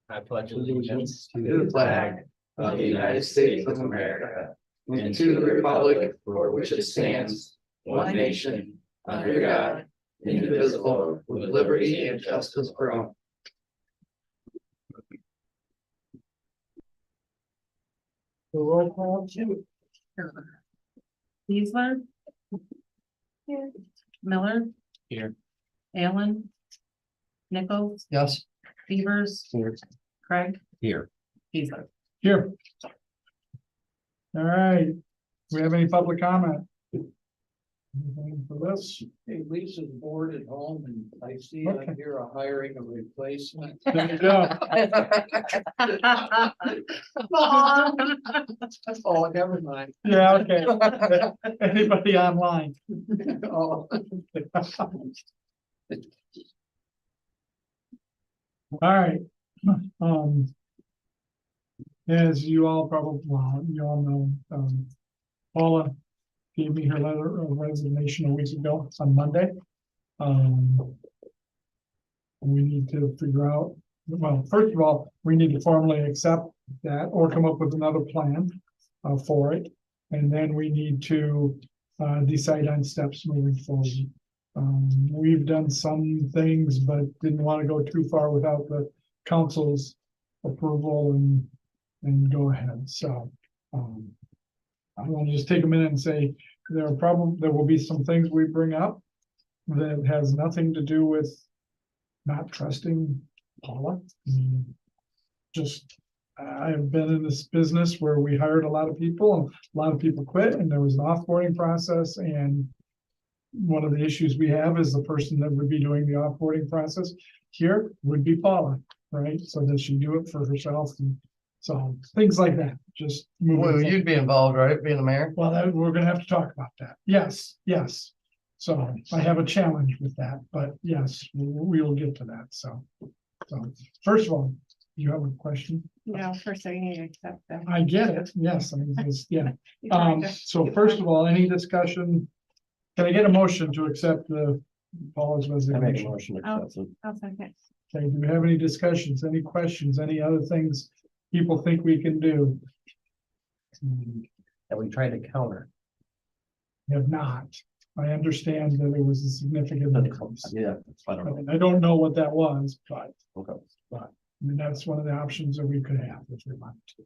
I pledge allegiance to the flag of the United States of America and to the republic for which it stands, one nation, under God, indivisible, with liberty and justice for all. The roll call too. Beesler. Here. Miller. Here. Allen. Nichols. Yes. Beavers. Here. Craig. Here. Beesler. Here. All right. Do we have any public comment? Anything for this? Hey, Lisa's bored at home and I see Okay. on here a hiring a replacement. There you go. Oh, never mind. Yeah, okay. Anybody online? Oh, All right. As you all probably, well, you all know, Paula gave me her letter of resignation a week ago on Monday. We need to figure out, well, first of all, we need to formally accept that or come up with another plan for it. And then we need to decide on steps moving forward. We've done some things, but didn't want to go too far without the council's approval and go ahead. So I want to just take a minute and say there will be some things we bring up that has nothing to do with not trusting Paula. Just I've been in this business where we hired a lot of people and a lot of people quit, and there was an offboarding process. And one of the issues we have is the person that would be doing the offboarding process here would be Paula, right? So that she do it for herself, and so things like that. Just moving Well, forward. you'd be involved, right, being the mayor? Well, we're gonna have to talk about that. Yes, yes. So I have a challenge with that, but yes, we will get to that. So first of all, you have a question? No, first I need to accept them. I get it. Yes, I mean, yeah. So first of all, any discussion? Can I get a motion to accept the Paula's I make a resignation? motion to Oh. accept it. I'll second. Okay, do we have any discussions, any questions, any other things people think we can do? And we tried to counter. Have not. I understand that it was a significant increase. Yeah, I don't know. I don't know what that was, but Okay. I mean, that's one of the options that we could have if we wanted to.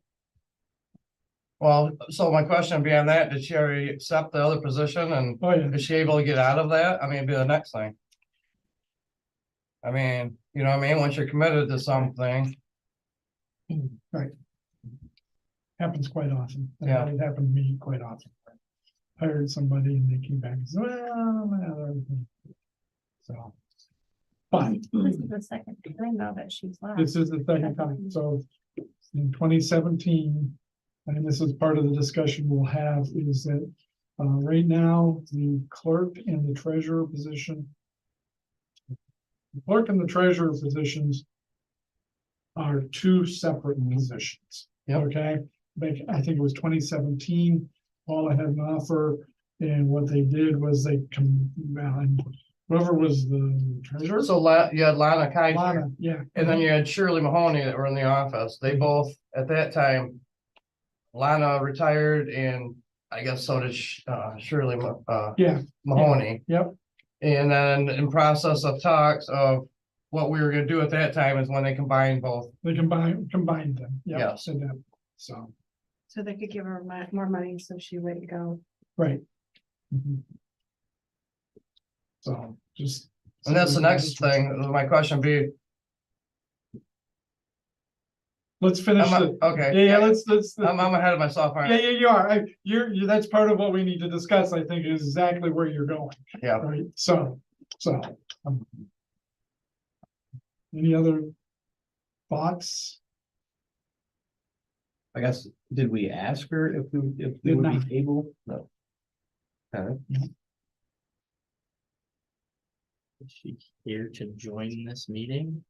Well, so my question beyond that, did she already accept the other position and Oh, yeah. is she able to get out of that? I mean, it'd be the next thing. I mean, you know what I mean? Once you're committed to something, Right. Happens quite often. Yeah. It happened to me quite often. Hired somebody and they came back and said, so. Fine. This is the second time now that she's left. This is the second time. So in 2017, and this is part of the discussion we'll have, is that right now, the clerk and the treasurer position. The clerk and the treasurer positions are two separate positions. Yep. Okay, back, I think it was 2017, Paula had an offer, and what they did was they combined, whoever was the treasurer. so you had Lana Kaiser Lana, yeah. and then you had Shirley Mahoney that were in the office. They both, at that time, Lana retired and I guess so did Shirley Yeah, Mahoney. yep, And then in process of talks of what we were gonna do at that time is when they combined both. they combined them. Yep, Yes. said that. So, So they could give her more money, so she wouldn't go. right. Mhm. So, just. And that's the next thing, my question be, Let's finish the, okay, yeah, let's, I'm ahead of myself, aren't yeah, I? you are, that's part of what we need to discuss, I think, is exactly where you're going. Yeah. Right, so. um, Any other thoughts? I guess, did we ask her if we Did would not. be able? No. Okay. Is she here to join this meeting?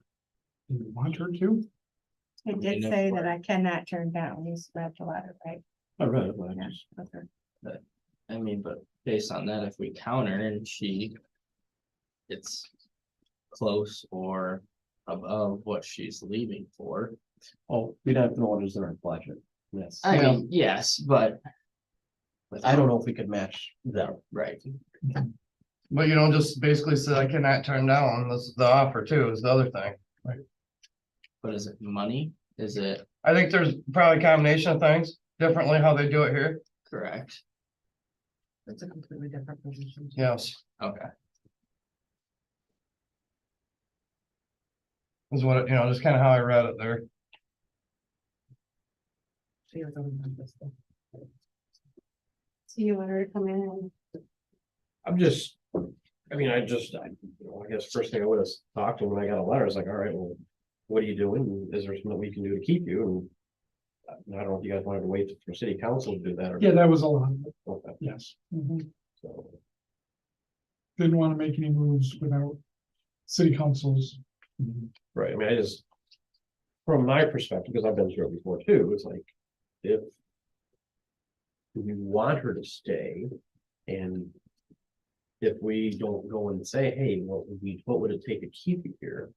Do you want her to? I did say that I cannot turn down. You read the letter, right? Oh, right, well, Yeah, just- okay. I mean, but based on that, if we counter and it's close or above what she's leaving for. Oh, we'd have to know what is in our budget. Yes. I mean, yes, but I don't know if we could match that. right. But you don't just basically say I cannot turn down, this is the offer too, is the other thing. But is it money? Is it I think there's probably a combination of things, differently how they do it here, correct? It's a completely different position. yes, Okay. is what, you know, just kind of how I read it there. So you want her to come in and I'm just, I mean, I guess first thing I would have talked to when I got a letter, I was like, all right, well, what are you doing? Is there something we can do to keep you? And I don't know if you guys wanted to wait for city council to do that or. Yeah, that was a lot, Okay, yes. Mhm. so, Didn't want to make any moves without city councils. right, I mean, I just. From my perspective, because I've been through it before too, it's like, if. We want her to stay and. If we don't go and say, hey, what would it take to keep you here?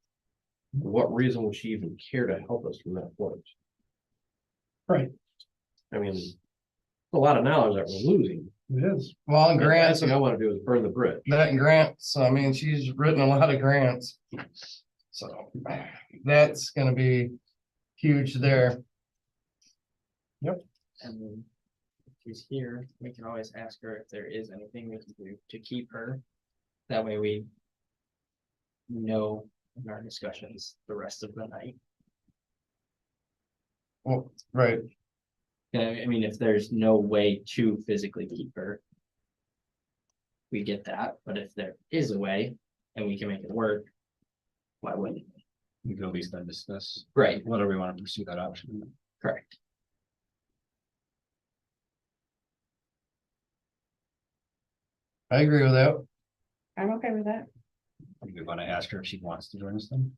What reason would she even care to help us from that point? Right, I mean, a lot of knowledge that we're losing. it is. Well, and The last grants, thing I want to do is burn the bridge. that and grants, I mean, she's written a lot of grants. So that's gonna be huge there. And if she's here, we can always ask her if there is anything we can do to keep her. That way we know in our discussions the rest of the night. Well, right, I mean, if there's no way to physically keep her. We get that, but if there is a way and we can make it work. Why wouldn't? We can at least then discuss Right, whether we want to pursue that option. correct. I agree with that. I'm okay with that. Do we want to ask her if she wants to join us then?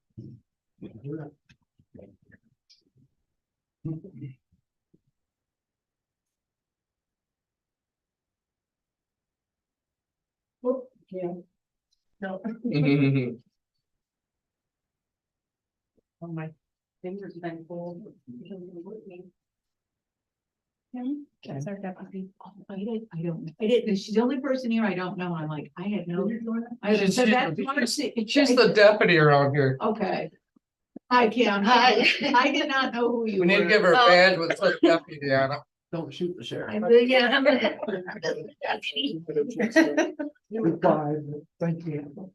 Yeah. No. Oh, my fingers been full. That's our deputy. I didn't, she's the only person here I don't know, I'm like, I had no. I She's- said she's that the- Marcy. She's the deputy around here. Okay. Hi, Kim, hi, I did not know who you We were. need to give her a badge with such deputy on it. Don't shoot the sheriff. Yeah, I'm a deputy. Five, thank you.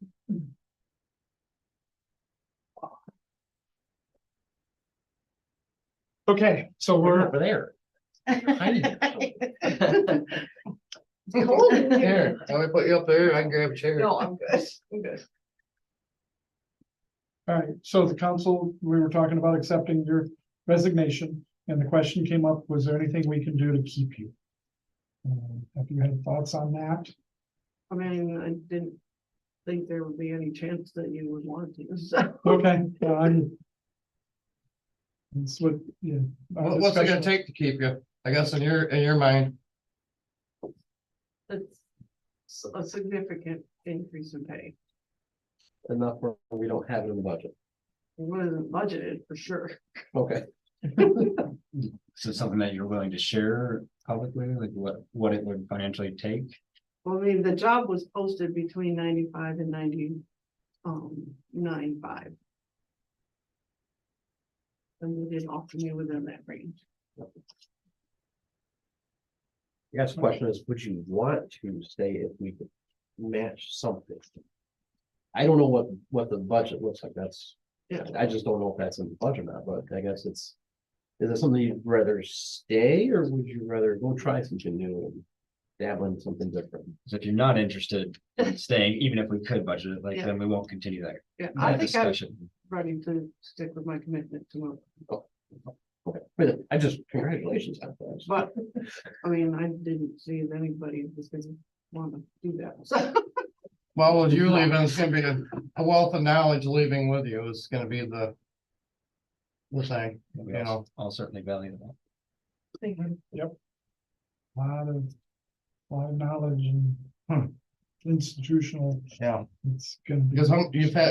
Okay, so We're we're, over there. Here, let me put you up there, I can grab a chair. No, I'm good, I'm good. all right, so the council, we were talking about accepting your resignation, and the question came up, was there anything we can do to keep you? Have you had thoughts on that? I mean, I didn't think there would be any chance that you would want to, so. Okay, that's what, yeah. our What's it gonna discussion- take to keep you? I guess in your mind, It's a significant increase in pay. Enough where we don't have it in the budget. It wasn't budgeted for sure. Okay. So something that you're willing to share publicly, like what it would financially take? Well, I mean, the job was posted between 95 and 95. And they did offer me within that range. I guess the question is, would you want to stay if we could match something? I don't know what the budget looks like, that's, Yeah. I just don't know if that's in the budget or not, but I guess is it something you'd rather stay, or would you rather go try something new and dabble in something different? So if you're not interested in staying, even if we could budget it, like, Yeah. then we won't continue that Yeah, I think I'm discussion. ready to stick with my commitment to it. Okay, but I just, congratulations on that. But, I mean, I didn't see if anybody was gonna wanna do that, so. well, with you leaving, it's gonna be a wealth of knowledge leaving with you is gonna be the thing, you know. I'll certainly value that. Lot of knowledge and, institutional, Yeah, it's gonna be. because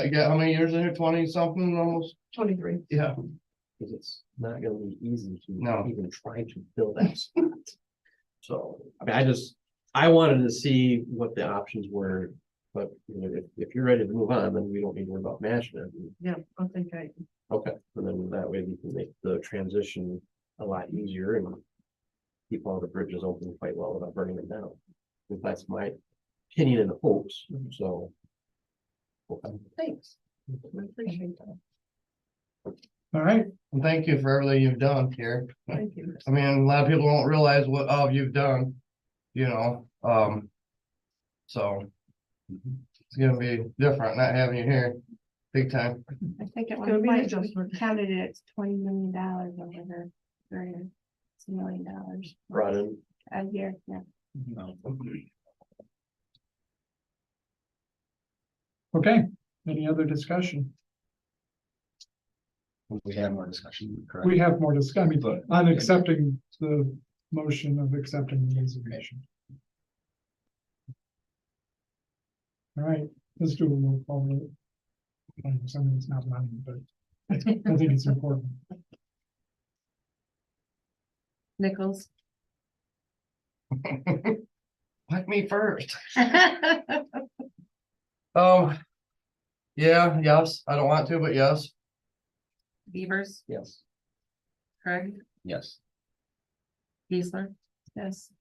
you got how many years in here? 20 something almost? 23. Yeah. Because it's not gonna be easy to No. even try to fill that spot. So, I mean, I wanted to see what the options were, but you know, if you're ready to move on, then we don't need to worry about matching it. Yeah, I think Okay, and then that way we can make the transition a lot easier and keep all the bridges open quite well without burning them down. If that's my opinion and hopes, so. Okay. thanks. I appreciate that. All right, And thank you for everything you've done here. Thank you. I mean, a lot of people don't realize what all you've done, you know, so. It's gonna be different not having you here, big time. I think at It's gonna one be an point adjustment. we counted it as $20 million over her career. It's $1 million Brought in, a year, yeah. okay, any other discussion? We had more discussion, correct? We have more discussion But- on accepting the motion of accepting the resignation. All right, let's do a roll call vote. Something that's not money, but I think it's important. Nichols. Let me first. Yeah, yes, I don't want to, but yes. Beavers, yes. Craig, Yes. Geisler. Yes.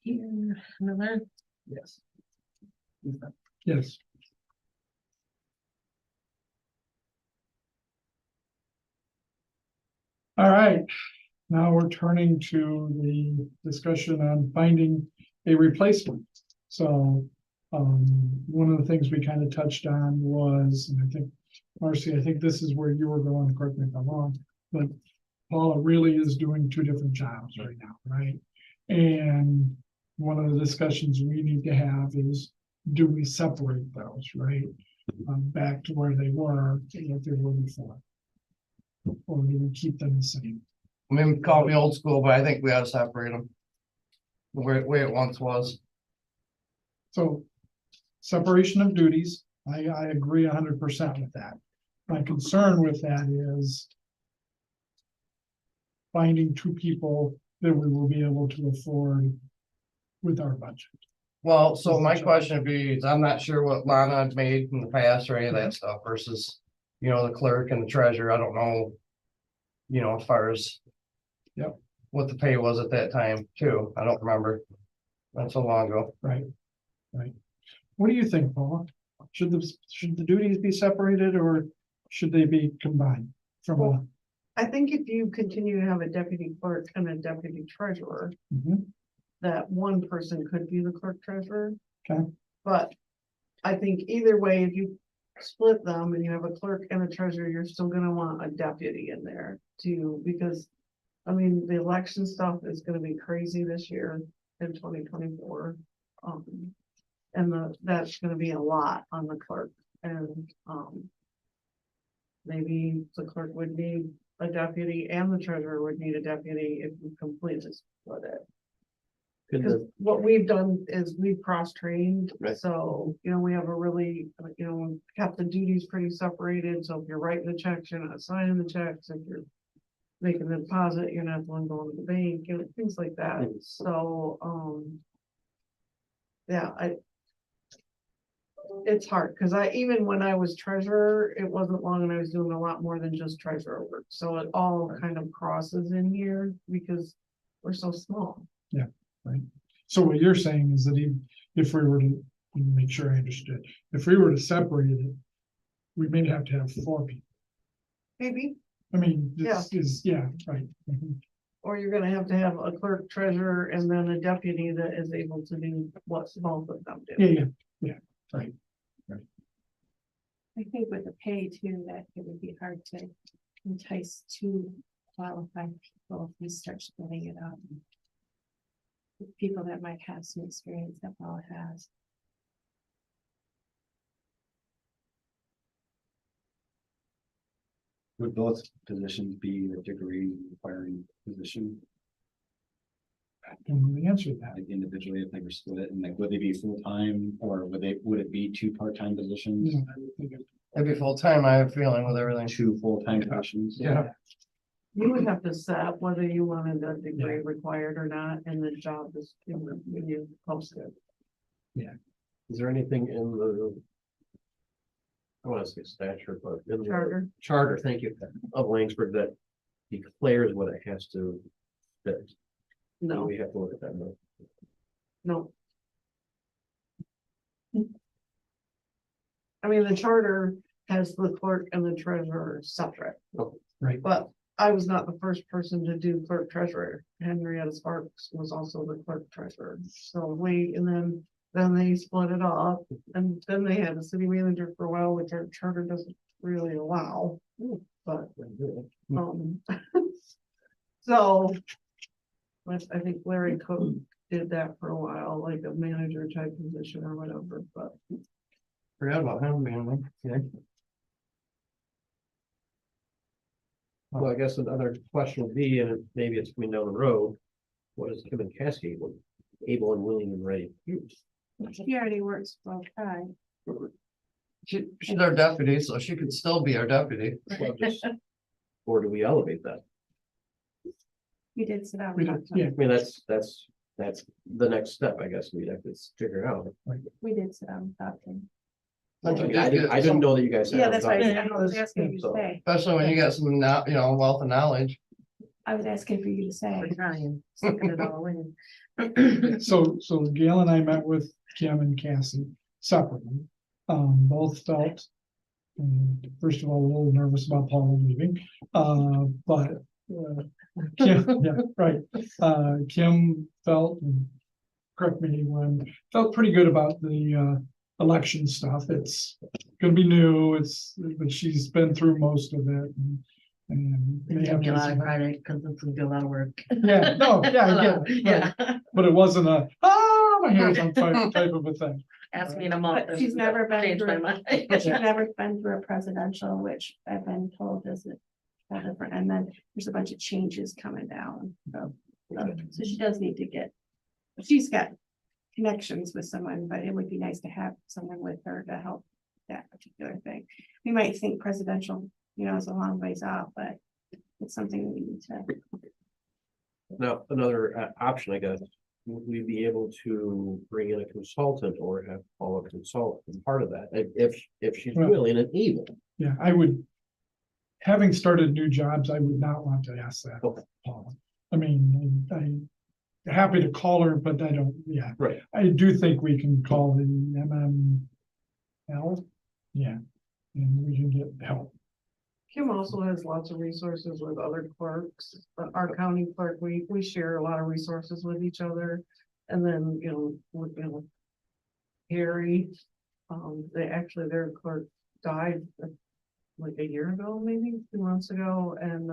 Here, Miller, Yes. Yes. All right, now we're turning to the discussion on finding a replacement. So, one of the things we kind of touched on was, and I think, Marcy, I think this is where you were going, correct me if I'm wrong, but Paula really is doing two different jobs right now, right? And one of the discussions we need to have is, do we separate those, right? Back to where they were, what they were before. Or do we keep them the same? I mean, call me old school, but I think we ought to separate them. The way it once was. So separation of duties, I agree 100% with that. My concern with that is finding two people that we will be able to afford with our budget. Well, so my question would be, is I'm not sure what Lana had made in the past or any of that stuff versus, you know, the clerk and the treasurer. I don't know. You know, as far as. Yep. What the pay was at that time too. I don't remember. That's so long ago. Right, right. What do you think, Paula? Should the duties be separated or should they be combined from a? I think if you continue to have a deputy clerk and a deputy treasurer, Mhm. that one person could be the clerk treasurer. Okay. But I think either way, if you split them and you have a clerk and a treasurer, you're still gonna want a deputy in there too, because. I mean, the election stuff is gonna be crazy this year in 2024. And that's gonna be a lot on the clerk and, maybe the clerk would need a deputy and the treasurer would need a deputy if we completely split it. Could Because the, what we've done is we've cross-trained, Right. so, you know, we have a really, you know, kept the duties pretty separated, so if you're writing the checks, you're not signing the checks, if you're making the deposit, you're not the one going to the bank, you know, things like that, so, yeah, it's hard, because even when I was treasurer, it wasn't long and I was doing a lot more than just treasurer work, so it all kind of crosses in here, because we're so small. Right. So what you're saying is that if we were to, let me make sure I understood, if we were to separate it, we may have to have 4 people. Maybe, I mean, this is, yeah, right. Mhm. or you're gonna have to have a clerk treasurer and then a deputy that is able to do what both of them do. Yeah, right. I think with the pay too, that it would be hard to entice two qualified people if we start splitting it up. People that might have some experience that Paula has. Would both positions be a degree requiring position? I don't really answer that. Like individually, if they were split, and like, would they be full-time, or would it be two part-time positions? You know, I would think it- It'd be full-time, I have a feeling with everything. Two full-time positions? Yeah. You would have to set whether you wanted a degree required or not, and the job is, when you post it. Is there anything in the? I want to say statute, but in the Charter. charter, thank you, of Langsford that declares what it has to fit. No, We have to look at that. No. no. I mean, the charter has the clerk and the treasurer separate. Oh, right. But I was not the first person to do clerk treasurer. Henrietta Sparks was also the clerk treasurer. So and then they split it off, and then they had a city manager for a while, which our charter doesn't really allow, but, um. So. I think Larry Cook did that for a while, like a manager type position or whatever, but. Forgot about him being one. Yeah. Well, I guess another question would be, and maybe it's coming down the road, what is Kim and Cassie able and willing and ready to use? She already works full time. She's our deputy, so she could still be our deputy. Well, or do we elevate that? We did sit down. We and did, talk. yeah, I mean, that's the next step, I guess, we'd have to figure out. We did sit down and talk to him. I didn't know that you guys. had Yeah, that's why a I was asking you to So- say. Especially when you got some, wealth of knowledge. I was asking for you to say. Trying, sucking it all in. so Gail and I met with Kim and Cassie separately. Both felt, first of all, a little nervous about Paula leaving, but Kim, yeah, right. Kim felt, and correct me when, felt pretty good about the election stuff. It's gonna be new, but she's been through most of it. And It they took have me a lot of to- credit because it's gonna be a lot of work. Yeah, no, yeah, I get it, Yeah, right. But it wasn't my hair's on fire type of a thing. ask me in a month. But she's never been Change my through- mind. She's never been through a presidential, which I've been told is different, and then there's a bunch of changes coming down. So she does need to she's got connections with someone, but it would be nice to have someone with her to help that particular thing. We might think presidential, is a long ways off, but it's something we need to. Now, another option, I guess, would we be able to bring in a consultant or have Paula consult as part of that, if she's Well- willing and able? Yeah, I would, having started new jobs, I would not want to ask that. Okay. Paula. I mean, I'm happy to call her, but I don't, yeah. Right. I do think we can call the MML, yeah, and we can get help. Kim also has lots of resources with other clerks, our county clerk, we share a lot of resources with each other. And then, Harry, their clerk died like a year ago, maybe 2 months ago, and,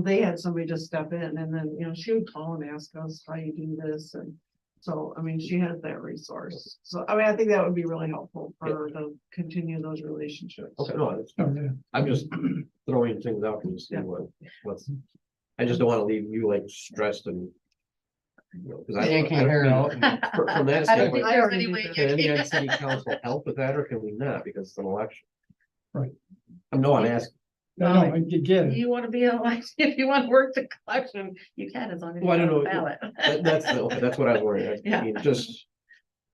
they had somebody just step in, and then, she would call and ask us how you do this, and so, I mean, she has that resource. So, I mean, I think that would be really helpful for her to continue those relationships. Okay, no, it's- Oh, yeah. I'm just throwing things out and see Yeah. what's, I just don't want to leave you like stressed and. Cause I Yanking her out. From that I don't think standpoint, there's any way. can any other city council help with that, or can we not, because it's an election? Right. I'm asking. No, I get it. You wanna be elected, if you want to work the collection, you can, as long as you Well, I have don't a know. ballot. That's what I was worried. I mean, cause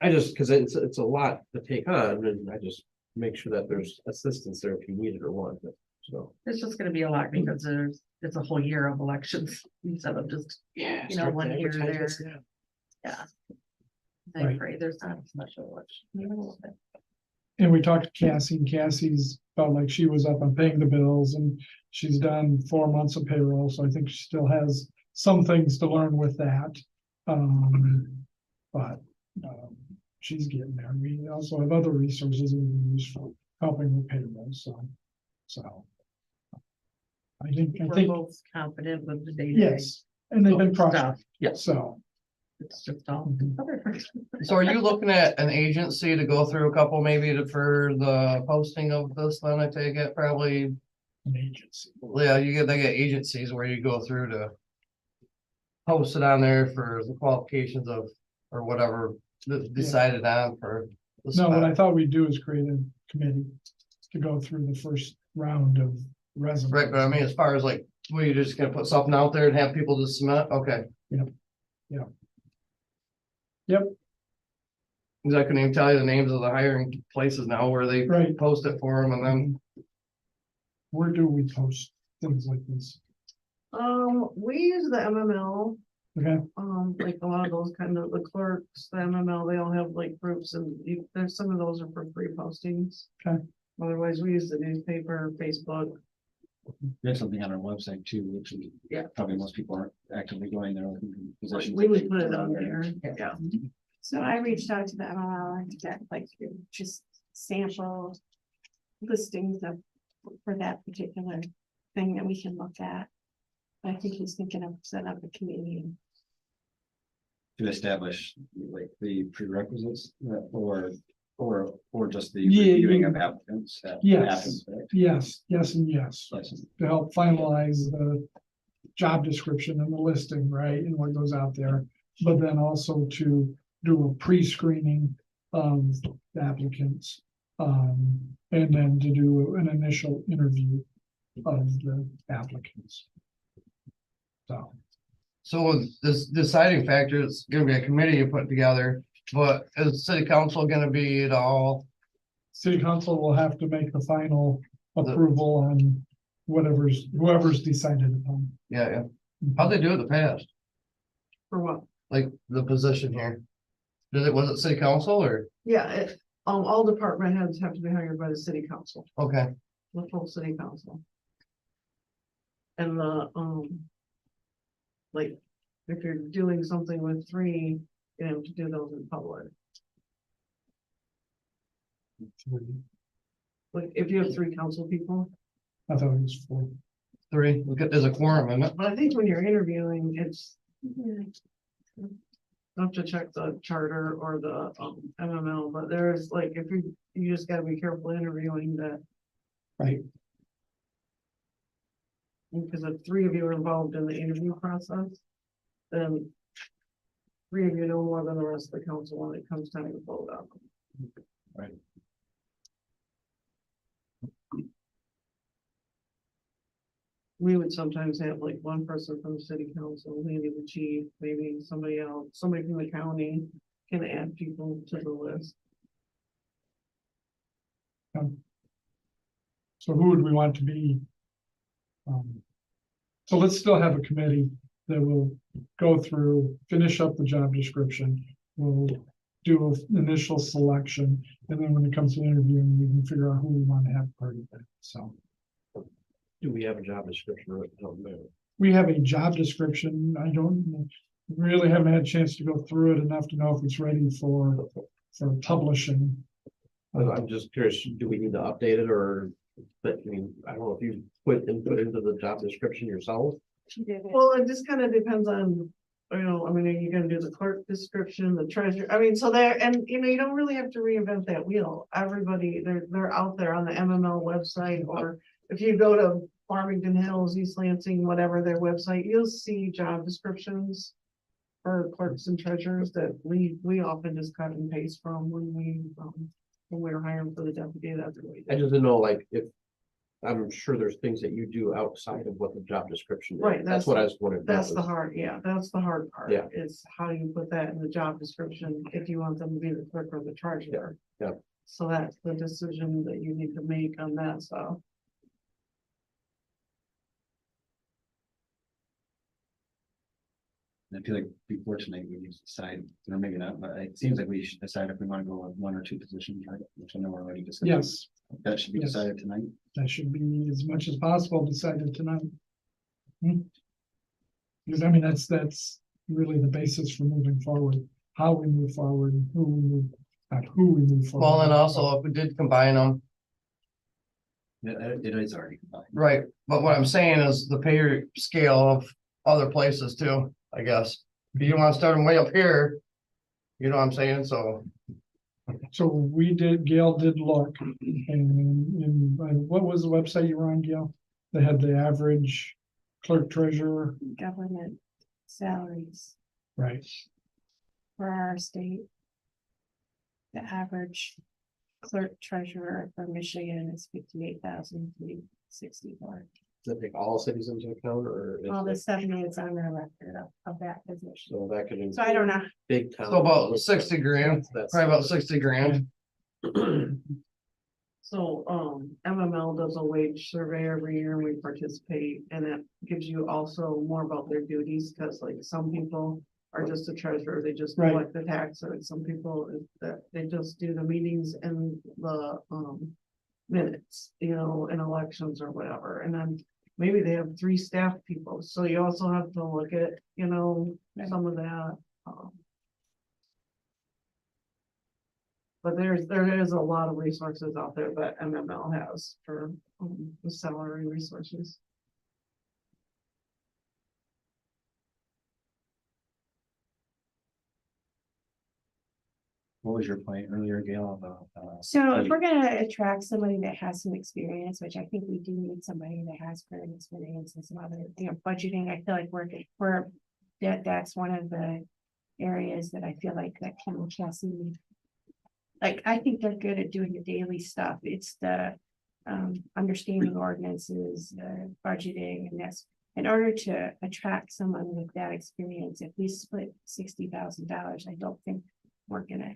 it's a lot to take on, and I just make sure that there's assistance there if you need it or want it, so. It's just gonna be a lot because it's a whole year of elections instead of just, Yeah. You know, one here or there. Yeah. I Right. pray there's not as much election. And we talked to Cassie, and Cassie's felt like she was up on paying the bills, and she's done 4 months of payroll, so I think she still has some things to learn with that. But she's getting there. We also have other resources we can use for helping with payroll, so. I think, We're both confident with the data. yes, and they've been crossed, Stuff, Yeah. so. it's just all. So are you looking at an agency to go through a couple maybe for the posting of this, then I take it probably, An agency. yeah, they get agencies where you go through to. post it on there for the qualifications of, or whatever, decided on for. the No, what spot. I thought we'd do is create a committee to go through the first round of resumes. Right, but I mean, as far as like, well, you're just gonna put something out there and have people just submit, okay. Yep, Cause I couldn't even tell you the names of the hiring places now where they right. post it for them and then, Where do we post things like this? We use the MML, Okay, like a lot of those kind of, the clerks, the MML, they all have like groups and there's some of those are for free postings. Okay. Otherwise, we use the newspaper, Facebook. There's something on our website too, which is Yeah. probably most people aren't actively going there. looking for positions. We would put it on there, yeah. So I reached out to the MLL to get like just sample listings of, for that particular thing that we can look at. I think he's thinking of setting up a committee. To establish like the prerequisites or just the Yeah, reviewing yeah. of applicants. Yes. happens, right? yes, yes, and yes, License. to help finalize the job description and the listing, right, and what goes out there. But then also to do a pre-screening of the applicants. And then to do an initial interview of the applicants. so this deciding factor is gonna be a committee you put together. But is city council gonna be at all, City council will have to make the final approval on whoever's decided upon. yeah, how'd they do it in the past, For what? like the position here? Was it city council or, Yeah, all department heads have to be hired by the city council, okay, the full city council. And the, like, if you're doing something with three, you have to do those in public. Like, if you have three council people, I thought it was 4. three, there's a quorum in it. but I think when you're interviewing, it's. You have to check the charter or the MML, but there's like, if you just gotta be careful interviewing that. Right. Because if three of you are involved in the interview process, then. Three of you know more than the rest of the council when it comes time to vote up. Right. We would sometimes have like one person from the city council, maybe the chief, maybe somebody else, somebody from the county can add people to the list. So who would we want to be? So let's still have a committee that will go through, finish up the job description. We'll do an initial selection, and then when it comes to interviewing, we can figure out who we want to have part of it, so. Do we have a job description? I don't know. We have a job description. I don't really haven't had a chance to go through it enough to know if it's ready for publishing. I'm just curious, do we need to update it or, but I mean, I don't know if you put input into the job description yourself? She did it. Well, it just kind of depends on, I mean, are you gonna do the clerk description, the treasurer, I mean, so there, and you don't really have to reinvent that wheel. Everybody, they're out there on the MML website, or if you go to Farmington Hills, East Lansing, whatever their website, you'll see job descriptions for clerks and treasurers that we often just cut and paste from when we were hiring for the deputy, that's what we I did. just didn't know, like, if, I'm sure there's things that you do outside of what the job description is. Right, That's what I was wondering. That's the hard, yeah, that's the hard part. Yeah. Is how you put that in the job description, if you want them to be the clerk or the treasurer. Yeah. So that's the decision that you need to make on that stuff. I feel like before tonight, we need to decide, or maybe not, but it seems like we should decide if we want to go with 1 or 2 positions, right? Which I know we're already discussing. Yes, That should be Yes. decided tonight. that should be as much as possible decided tonight. Because I mean, that's really the basis for moving forward, how we move forward, and who we move forward. Well, and also if we did combine them, Yeah, it is already combined. right, but what I'm saying is the pay scale of other places too, I guess. If you want to start them way up here, you know what I'm saying, so. So Gail did look, and what was the website you were on, Gail? They had the average clerk treasurer, Government salaries Right, for our state. The average clerk treasurer for Michigan is 58,364. Does that take all cities into account or? is All the it- stuff is on the record of that position. So that could. So I don't know. Big town. So about 60 grand, That's- probably about 60 grand. So, MML does a wage survey every year and we participate and it gives you also more about their duties, cause like some people are just a treasurer, they just Right. collect the taxes. Some people is that they just do the meetings and the, minutes, you know, in elections or whatever. And then maybe they have 3 staff people, so you also have to look at, you know, Right. some of that. But there is a lot of resources out there that MML has for the salary resources. What was your point earlier, Gail, about, So if we're gonna attract somebody that has some experience, which I think we do need somebody that has current experience and some other, you know, budgeting, I feel like we're, that's one of the areas that I feel like that Kim and Cassie. Like, I think they're good at doing the daily stuff. It's the understanding ordinances, budgeting, and that's. In order to attract someone with that experience, if we split $60,000, I don't think we're gonna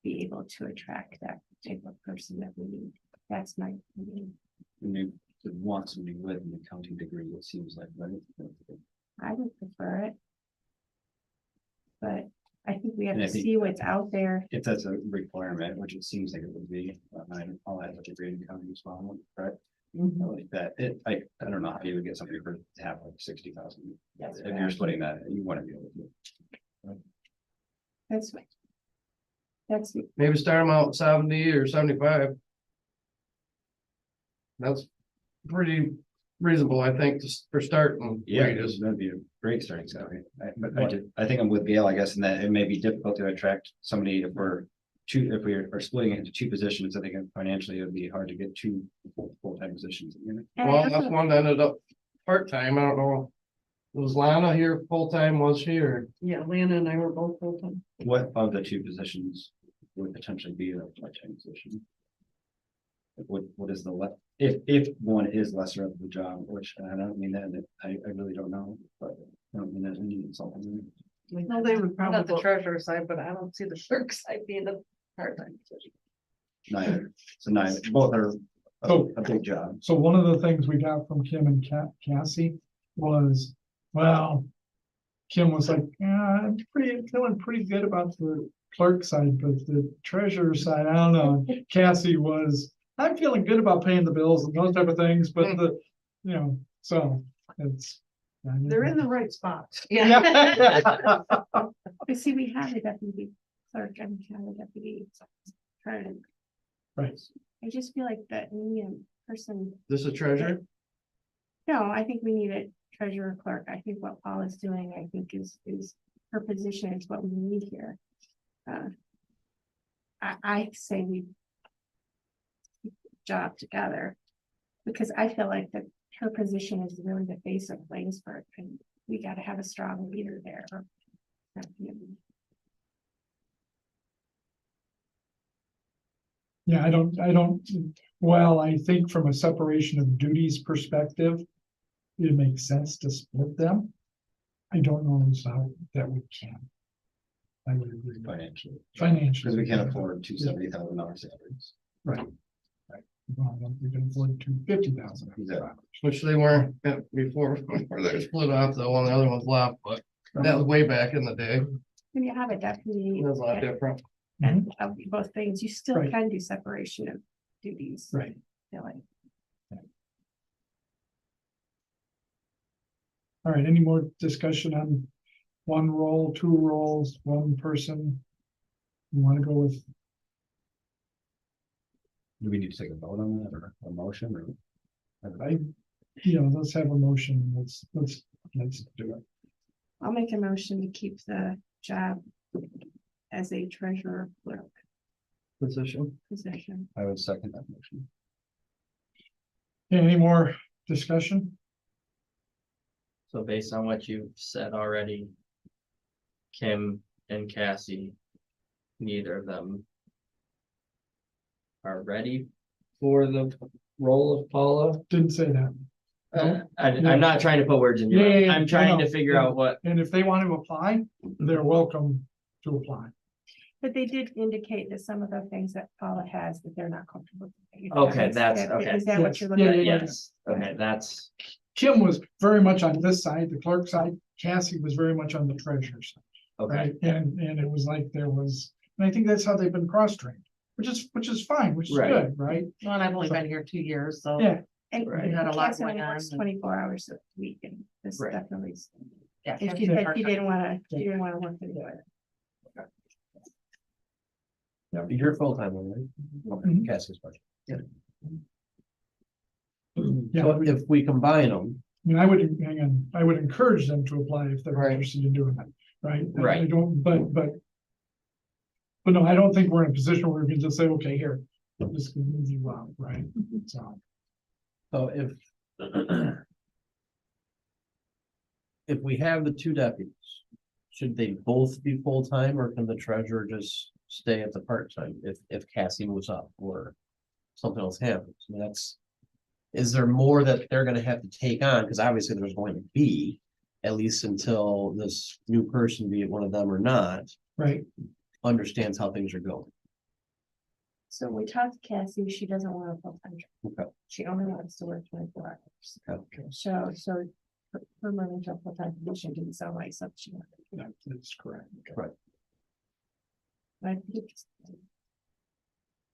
be able to attract that type of person that we need. That's my opinion. and you want somebody with an accounting degree, it seems like, right? I would prefer it. But I think we have And I to think- see what's out there. If that's a requirement, which it seems like it would be, I'll have a degree in accounting as well, right? Like that, I don't know how you would get somebody for to have like 60,000. That's If you're splitting that, you want to be able to. That's. That's, Maybe start them out at 70 or 75. That's pretty reasonable, I think, just for starting wages. That'd be a great starting salary. I think I'm with Gail, I guess, in that it may be difficult to attract somebody if we are splitting it into 2 positions. I think financially it would be hard to get 2 full-time positions. and I Well, that's also- one that ended up part-time, I don't know. Was Lana here full-time, was she, or? Yeah, Lana and I were both full-time. What of the 2 positions would potentially be a part-time position? What is the if one is lesser of the job, which I don't mean that, I really don't know, but I don't mean that any insulting. No, they would Not probably the go, treasurer side, but I don't see the clerk side being a part-time position. Neither, so neither, both are a big job. so one of the things we got from Kim and Cassie was, well. Kim was like, yeah, I'm feeling pretty good about the clerk side, but the treasurer side, I don't know. Cassie was, I'm feeling good about paying the bills and those type of things, but the, you know, so it's. they're in the right spot. Yeah. But see, we have a deputy clerk and we have a deputy clerk. Right, I just feel like that we need a person. This a treasurer? No, I think we need a treasurer clerk. I think what Paula's doing, I think is her position is what we need here. I say we keep the job together because I feel like that her position is really the face of Lanesburg and we got to have a strong leader there. yeah, I don't, well, I think from a separation of duties perspective. It makes sense to split them. I don't know how that we can. I would agree. Financially, Financially. because we can't afford $270,000 salaries. Right. Well, we can afford $250,000. Exactly. Which they weren't before they split off, though, one of the other ones left, but that was way back in the day. When you have a deputy. It was a lot different. And of both things, you still Right. can do separation of duties. Right. I feel like. All right, any more discussion on 1 role, 2 roles, 1 person? You want to go with, Do we need to take a vote on that or a motion or? let's have a motion, let's do it. I'll make a motion to keep the job as a treasurer clerk Position. position. I would second that motion. Okay, any more discussion? So based on what you've said already, Kim and Cassie, neither of them are ready for the role of Paula. Didn't say that. I'm not trying to put words in your Yeah, mouth. yeah, yeah. I'm trying No, to figure no. out what, And if they want to apply, they're welcome to apply. But they did indicate that some of the things that Paula has that they're not comfortable with. Okay, that's- okay. Is that what you're Yes. looking Yeah, at? yeah, yes, okay, that's, Kim was very much on this side, the clerk side. Cassie was very much on the treasurer side. okay, Right, and it was like there was, and I think that's how they've been cross-trained, which is fine, which is Right. good, right? Well, and I've only been here 2 years, so. Yeah, And Right. You had a lot Cassie only going works on. 24 hours a week and this Right. definitely. Yeah, If Cassie she said part-time. she didn't wanna, she didn't wanna work anywhere. You're full-time, right? Okay, Mhm. Cassie's part. Yeah, So if we combine them, I mean, I would, hang on, I would encourage them to apply if they're Right. interested in doing that, right? I Right. don't, but no, I don't think we're in a position where we can just say, okay, here, I'm just gonna move you out, right? So, so if we have the two deputies, should they both be full-time, or can the treasurer just stay at the part-time if Cassie moves up or something else happens? I mean, is there more that they're gonna have to take on? Because obviously there's going to be, at least until this new person, be it one of them or not, right, understands how things are going. So we talked to Cassie, she doesn't want a full-time job. Okay. She only wants to work 24 hours. Okay. So her moving to a full-time position didn't sound like something she wanted. that's correct. Right. I think-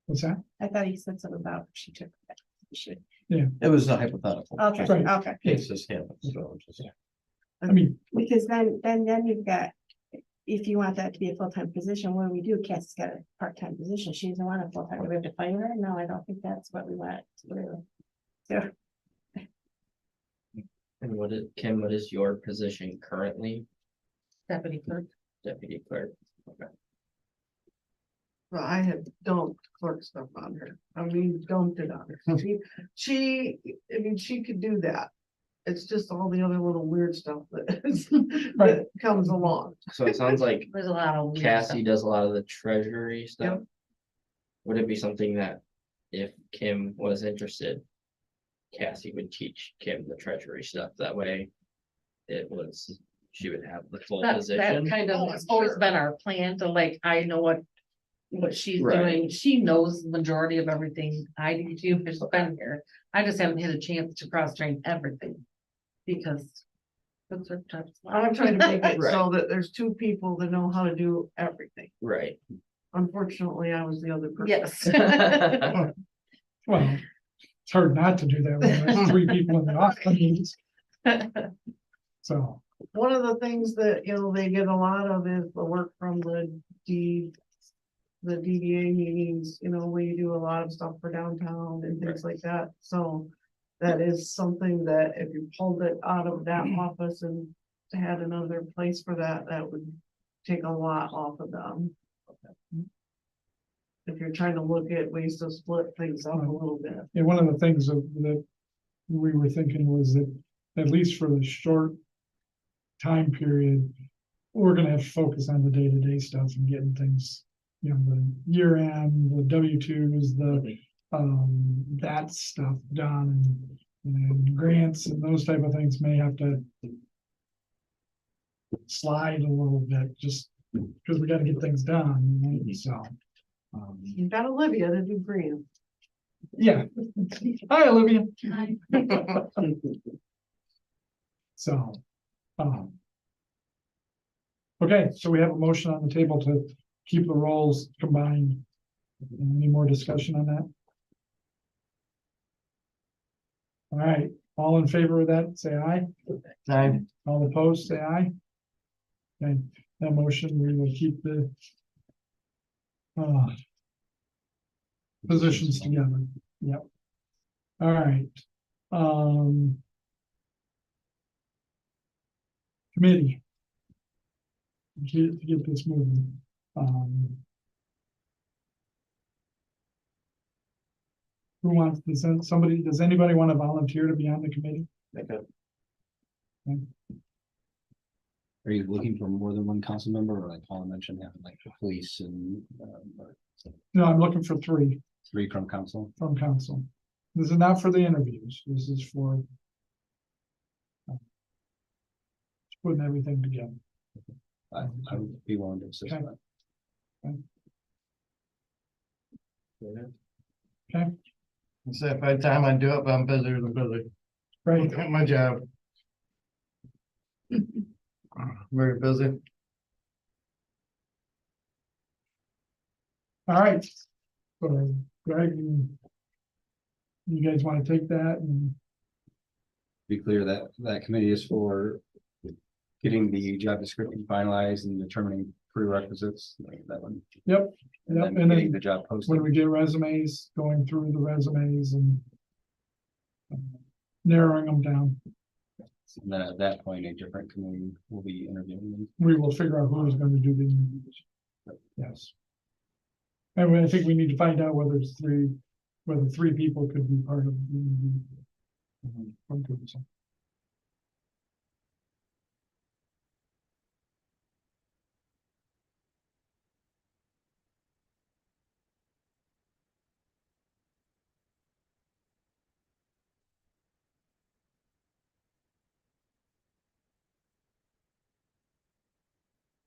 What's that? I thought he said something about she took that. She, It was a hypothetical. okay, Right. okay. Case this happens, so it's just. I mean, Because then you've got, if you want that to be a full-time position, what do we do? Cassie's got a part-time position. She doesn't want a full-time. Do we have to fire her? No, I don't think that's what we want to do. So and Kim, what is your position currently, Deputy clerk. deputy clerk? Okay. Well, I had dumped clerk stuff on her. I mean, dumped it on her. I mean, she could do that. It's just all the other little weird stuff that comes along. So it sounds like There's a lot of. weird Cassie stuff. does a lot of the treasury stuff. Yep. Would it be something that if Kim was interested, Cassie would teach Kim the treasury stuff? That way she would have the full That position. kind Oh, of I'm has always sure. been our plan to like, I know what she's Right. doing. She knows the majority of everything. I do too, because she's been here. I just haven't had a chance to cross train everything. Because. that's her job. I'm trying to make it Right. so that there's two people that know how to do everything. Right. Unfortunately, I was the other person. Yes. well, it's hard not to do that when there's three people in the office. So, One of the things that, they get a lot of is the work from the DDA meetings, where you do a lot of stuff for downtown and things like that. So that is something that if you pulled it out of that office and had another place for that, that would take a lot off of them. If you're trying to look at ways to split things up a little bit. and one of the things that we were thinking was that, at least for the short time period, we're gonna have to focus on the day-to-day stuff and getting things, the year end, the W-2s, that stuff done, and grants and those type of things may have to slide a little bit, just because we gotta get things done, so. You've got Olivia to do green. Yeah. Hi, Olivia. So, okay, so we have a motion on the table to keep the roles combined. Any more discussion on that? All right, all in favor of that, say aye. Aye. All opposed, say aye. Okay, that motion, we will keep the positions together, yep. All right. Committee. To get this moving. Who wants, does anybody want to volunteer to be on the committee? Okay. Are you looking for more than one council member, or like Paula mentioned, having like the police and No, I'm looking for 3 3 from council? from council. This is not for the interviews, this is for putting everything together. I would be willing to assist Okay. that. So if I had time, I'd do it, but I'm busy with busy. Right, At my job. Very busy. all right. So, Greg, you guys want to take that and, Be clear that that committee is for getting the job description finalized and determining prerequisites, like that one. yep, And yep, then and getting then the job when posted. we get resumes, going through the resumes and narrowing them down, And then at that point, a different committee will be interviewing them. we will figure out who is going to do the interviews. Yes. And I think we need to find out whether 3 people could be part of the interview. From council.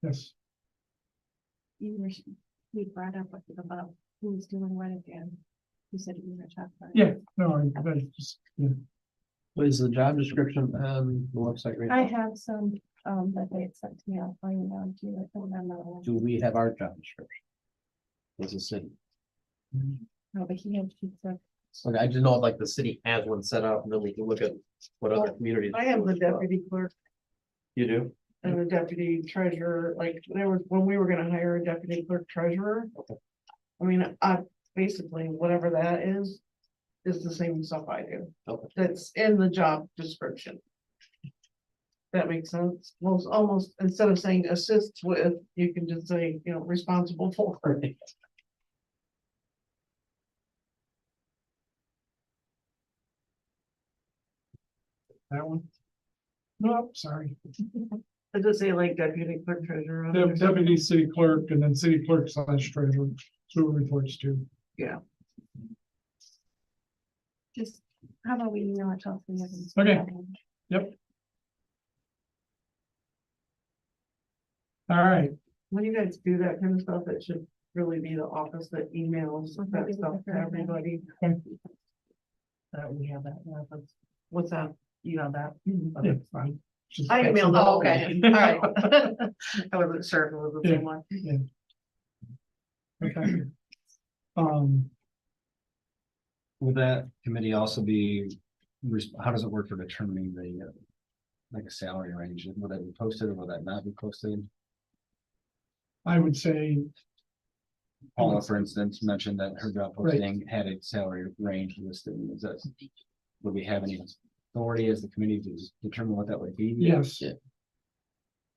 Yes, We brought up about who's doing what again. You said you were gonna talk about it. yeah, no, I just, yeah. What is the job description on the website right I now? have some, that they had sent to me, I'll find out to you. I don't know. Do we have our job description? As a city? No, but he had, he said, Okay, I just know like the city has one set up and then we can look at what other communities. I am the deputy clerk You do? and the deputy treasurer, like, when we were gonna hire a deputy clerk treasurer. I mean, basically, whatever that is the same stuff I do. Okay. That's in the job description. That makes sense. Most, almost, instead of saying assist with, you can just say, responsible for. That one? No, sorry. I just say like deputy clerk treasurer. on it or something. Deputy city clerk and then city clerk / treasurer, who it reports to. just, how about we email it to all 3 of them? Okay. Yep. All right, When you guys do that kind of stuff, it should really be the office that emails that stuff to everybody. We have that. What's that? You have that. yeah, fine. Just- I emailed it. Oh, okay. All right. I wasn't sure if it was the same one. Okay. Will that committee also be, how does it work for determining the, like a salary range? Will that be posted or will that not be posted? I would say, Paula, for instance, mentioned that her job Right. posting had a salary range listed. Is that, would we have any authority as the committee to determine what that would be? yes, Is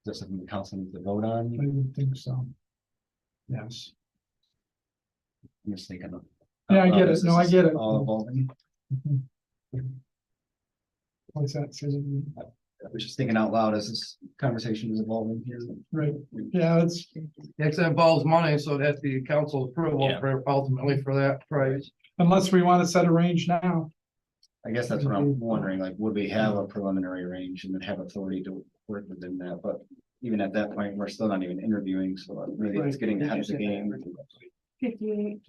that something the council needs to vote I on? would think so. Yes, I'm just thinking of. Yeah, I get it. this No, I is get it. All evolving. what's that, Susan? I was just thinking out loud as this conversation is evolving here. Right, yeah, it's, It involves money, so it has to be council approval Yeah. for ultimately for that price. unless we want to set a range now, I guess that's what I'm wondering, like, would we have a preliminary range and then have authority to work within that, but even at that point, we're still not even interviewing, so maybe it's Right. getting ahead of the game. 58,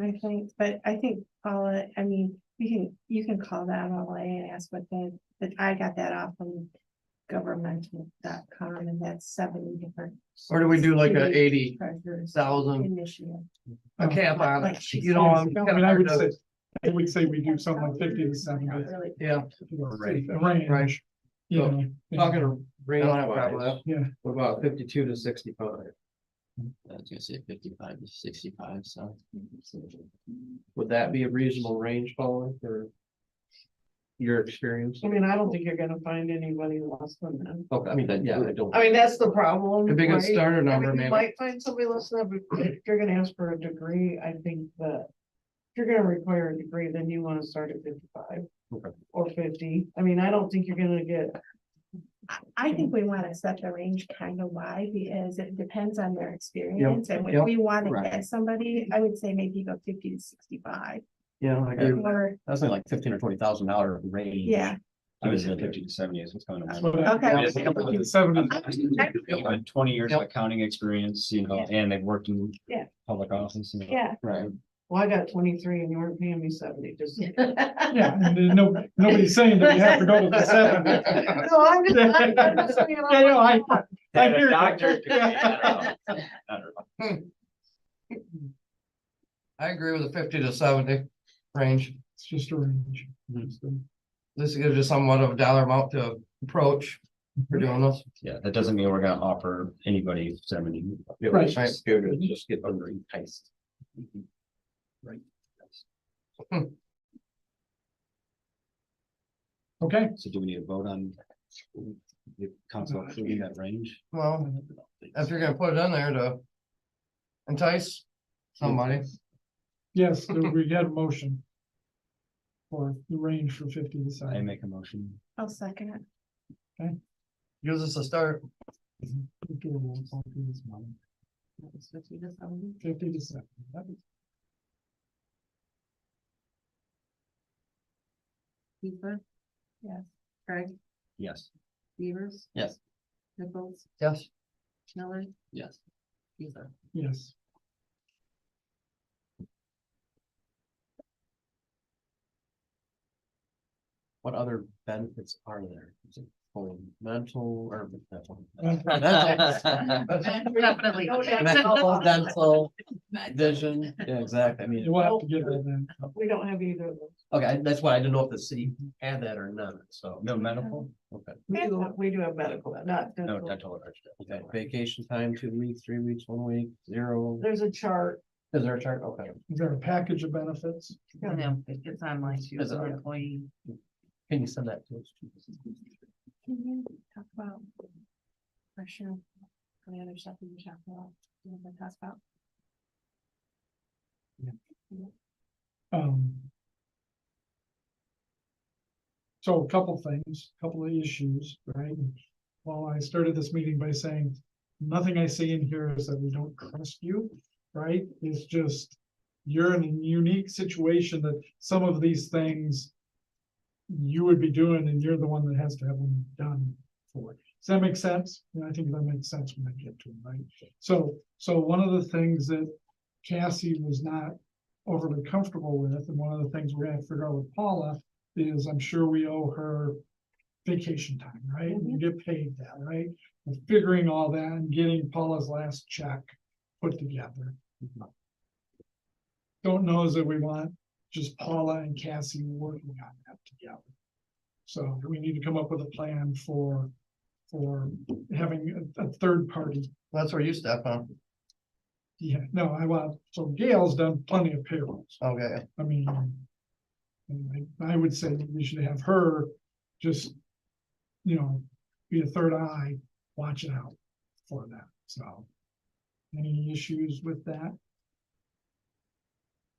I think, but I think Paula, I mean, you can call that all and ask what but I got that off from governmental.com and that's 70 different. Or do we do like a city 80,000 treasurers in Michigan. a cap on Like it? she You know, says. I'm I mean, I would kinda- say, we do something like 50 to 70. Really. Yeah, Range. Right. You know, Talking to range, I don't have a problem with wise, what about 52 to 65? I was gonna say 55 to 65, so. Would that be a reasonable range, Paula, for your experience? I mean, I don't think you're gonna find anybody less than that. Okay, I mean, yeah, I don't. I mean, that's the problem. It'd be a good right? starter I number, mean, you maybe. might find somebody less than that, but if you're gonna ask for a degree, I think that you're gonna require a degree, then you wanna start at 55. Okay. Or 50. I mean, I don't think you're gonna get, I think we want to set the range kind of wide because it depends on their experience. And if yep, we want to right. get somebody, I would say maybe go 50 to 65. Yeah, I agree. Or, That's only like $15,000 or $20,000 range. yeah. I was at 50 to 70 is what's going on. Okay. 70. Like 20 years of Yep. accounting experience, you know, and they've worked in Yeah. public office. You know. Yeah. Right. well, I got 23 and you weren't paying me 70, just. Yeah, and there's nobody's saying that we have to go to the 70. No, I'm just saying, Yeah, no, I hear you. Doctor. I agree with the 50 to 70 range. It's just a range. This gives you somewhat of a dollar amount to approach for doing this. Yeah, that doesn't mean we're gonna offer anybody 70. Right. Just go to just get under enticed. Right. Okay, So do we need a vote on the council approving that range? Well, if you're gonna put it in there to entice somebody, yes, we get a motion for the range for 50 to I 70. make a motion. I'll second it. gives us a start. 50 to 70. That is- Keeper, Yes. Craig, Yes. Beavers. Yes. Nichols, Yes, Miller, Yes. Keeper. Yes. What other benefits are there? Is it full mental or mental? Definitely. Mental, dental, vision, yeah, exactly, I mean, You will have to get that then. We don't have either of those. okay, that's why I didn't know if the city had that or not, so. No medical? Okay, We do have medical, but not No dental. dental. okay, vacation time, 2 weeks, 3 weeks, 1 week, 0, There's a chart. is there a chart? Okay. Is there a package of benefits? No, it's online too, Is it? so employee. Can you send that to us? Can you talk about pressure, the other stuff that you talked about, you know, that talks about? Um. So a couple things, couple of issues, right? Well, I started this meeting by saying, nothing I say in here is that we don't trust you, right? It's just, you're in a unique situation that some of these things you would be doing and you're the one that has to have them done for it. Does that make sense? And I think that makes sense when I get to it, right? So one of the things that Cassie was not overly comfortable with, and one of the things we're gonna figure out with Paula is I'm sure we owe her vacation time, right? We get paid that, right? And figuring all that and getting Paula's last check put together. Don't know is that we want just Paula and Cassie working on that together. So we need to come up with a plan for having a third party. that's where you step on. Yeah, no, so Gail's done plenty of payrolls. Okay, I mean, and I would say that we should have her just, be a third eye, watching out for that, so. Any issues with that?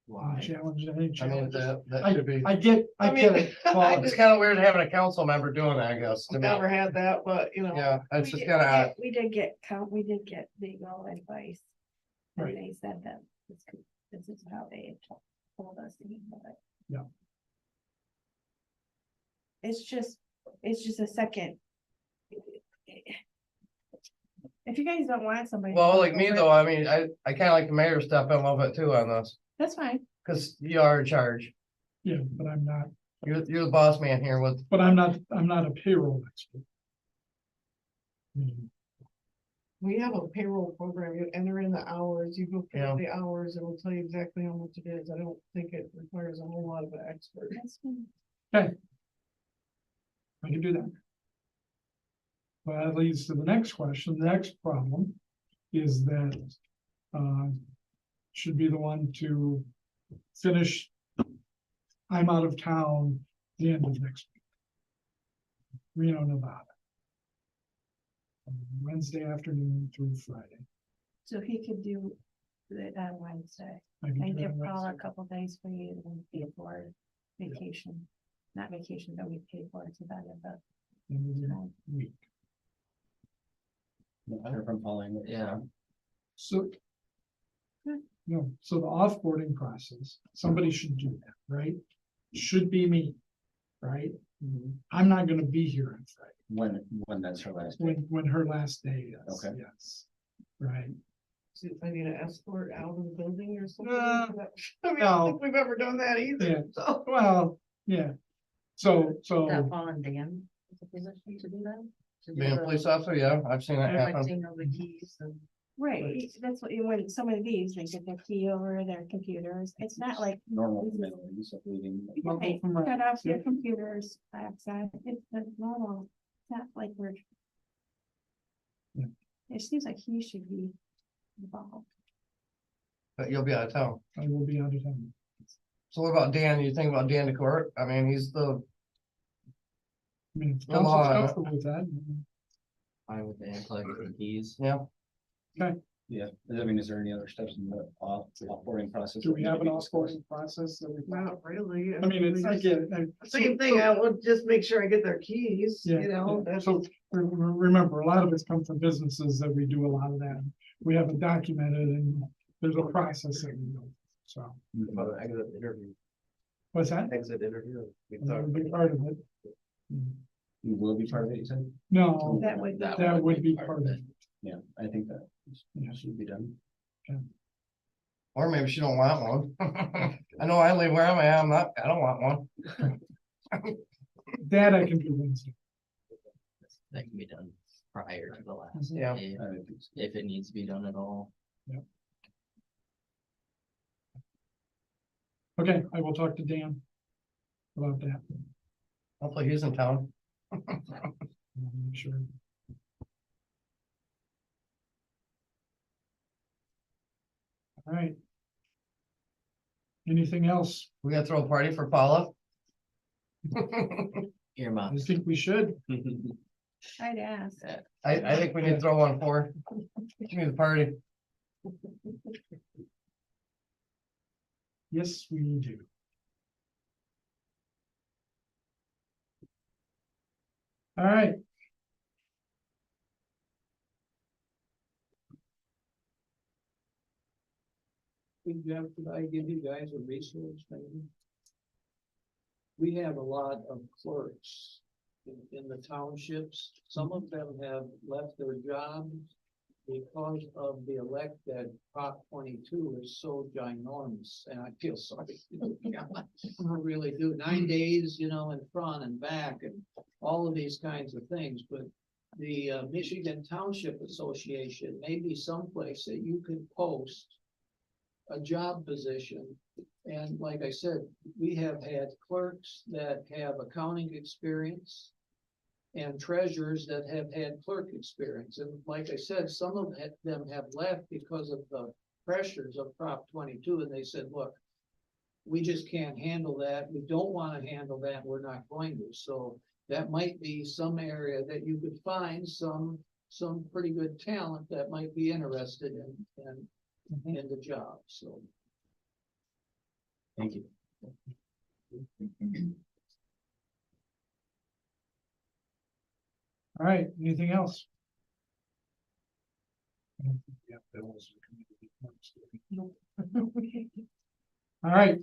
Any challenge, any I mean, challenge? that should be. I get it. Paul. It's kind of weird having a council member doing that, I guess. to I've me. never had that, but Yeah, it's We just did kind of odd. we did get legal advice. Right. And they said that this is how they told us to handle it. Yeah. It's just a second. If you guys don't want somebody. to Well, look like me over it, though, I mean, I kind of like the mayor step in a little bit too on this, That's fine. because you are in charge. Yeah, but I'm not, You're the boss man here with, I'm not a payroll expert. we have a payroll program. You enter in the hours, you go Yeah. through the hours, it will tell you exactly how much it is. I don't think it requires a whole lot of an expert. That's fine. I can do that. Well, that leads to the next question. The next problem is that should be the one to finish. I'm out of town the end of next week. Reno, Nevada. Wednesday afternoon through Friday. So he could do it on Wednesday. I can I do that give on Paula a Wednesday. couple days for you and pay for vacation. Not vacation, but we pay for it to that, but. End of the week. Hear from Paula. Yeah, So. No, so the offboarding process, somebody should do that, right? Should be me, right? I'm not gonna be here on Friday, When that's her last. day. when her last day is, Okay. yes. Right, See if I need an escort out of the building or something. Uh, I mean, I no. don't think we've ever done that Yeah. either, so. well, yeah. So, That so, fall on Dan, is a position to do that? To do Being a the police officer, yeah, I've seen that happen. collecting of the keys and. Right, that's what, when some of these, they get their key over their computers, it's not like. Normal mailings of leaving. Well, Right, from right, shut off your yeah. computers, access, it's the normal, it's not like we're. Yeah. It seems like he should be involved. But you'll be out of town. I will be out of town. So what about Dan? You think about Dan to court? I mean, he's the, I mean, if Well, council's uh, comfortable with that. fine with the unplug the keys. yeah, Yeah, I mean, is there any other steps in the offboarding process? Do we have an offboarding process that we? Not really. I mean, it's like, Same thing, I would just make sure I get their keys, Yeah, you know, yeah. that's. So remember, a lot of it's come from businesses that we do a lot of that. We have it documented and there's a process that we do. So About an exit interview, what's that? exit interview. We That talked would be part of it. You will be part of it, you said? No, That would. that would be part of it. Yeah, I think that Yeah. should be done. or maybe she don't want one. I know I live where I'm at, I don't want one. That I can do Wednesday. That can be done prior to the last Yeah. day, I think so. if it needs to be done at all. Okay, I will talk to Dan about that. Hopefully he's in town. I'll make sure. All right. Anything else? We gotta throw a party for Paula. I Earmuffs. think we should. I'd ask. I think we need to throw one for her. Give me the party. Yes, we do. All right. Jeff, could I give you guys a resource maybe? We have a lot of clerks in the townships. Some of them have left their jobs because of the elect that Prop 22 is so ginormous, and I feel sorry. I really do. 9 days, you know, in front and back and all of these kinds of things, but the Michigan Township Association may be someplace that you can post a job position. And like I said, we have had clerks that have accounting experience and treasurers that have had clerk experience. And like I said, some of them have left because of the pressures of Prop 22. And they said, look, we just can't handle that. We don't want to handle that. We're not going to. So that might be some area that you could find some pretty good talent that might be interested in the job, so. Thank you. All right, anything else? All right,